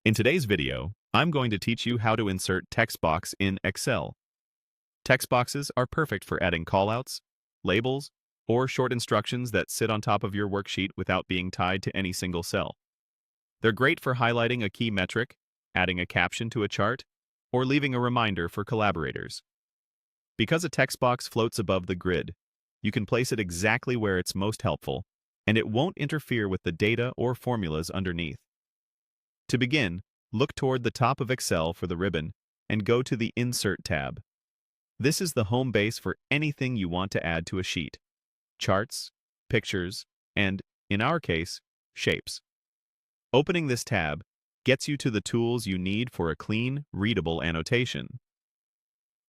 In today's video, I'm going to teach you how to insert text box in Excel. Text boxes are perfect for adding callouts, labels, or short instructions that sit on top of your worksheet without being tied to any single cell. They're great for highlighting a key metric, adding a caption to a chart, or leaving a reminder for collaborators. Because a text box floats above the grid, you can place it exactly where it's most helpful, and it won't interfere with the data or formulas underneath. To begin, look toward the top of Excel for the ribbon and go to the Insert tab. This is the home base for anything you want to add to a sheet: charts, pictures, and, in our case, shapes. Opening this tab gets you to the tools you need for a clean, readable annotation.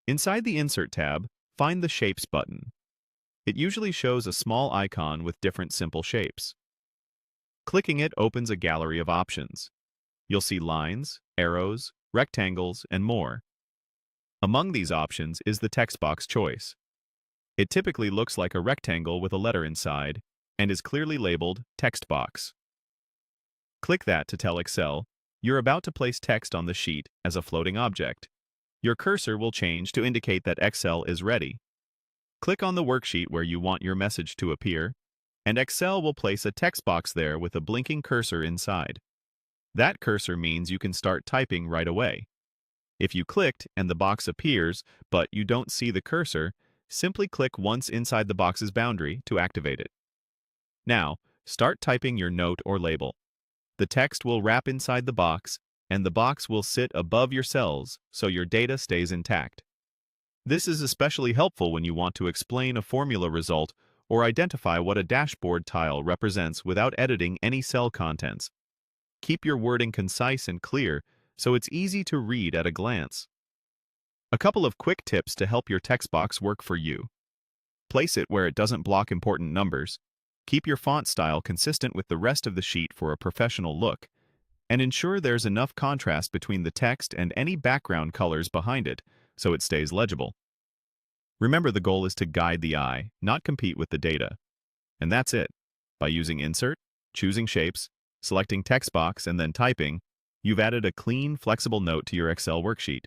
Inside the Insert tab, find the Shapes button. It usually shows a small icon with different simple shapes. Clicking it opens a gallery of options. You'll see lines, arrows, rectangles, and more. Among these options is the text box choice. It typically looks like a rectangle with a letter inside and is clearly labeled Text Box. Click that to tell Excel you're about to place text on the sheet as a floating object. Your cursor will change to indicate that Excel is ready. Click on the worksheet where you want your message to appear, and Excel will place a text box there with a blinking cursor inside. That cursor means you can start typing right away. If you clicked and the box appears, but you don't see the cursor, simply click once inside the box's boundary to activate it. Now, start typing your note or label. The text will wrap inside the box, and the box will sit above your cells so your data stays intact. This is especially helpful when you want to explain a formula result or identify what a dashboard tile represents without editing any cell contents. Keep your wording concise and clear so it's easy to read at a glance. A couple of quick tips to help your text box work for you. Place it where it doesn't block important numbers. Keep your font style consistent with the rest of the sheet for a professional look. And ensure there's enough contrast between the text and any background colors behind it so it stays legible. Remember, the goal is to guide the eye, not compete with the data. And that's it. By using Insert, choosing shapes, selecting text box, and then typing, you've added a clean, flexible note to your Excel worksheet.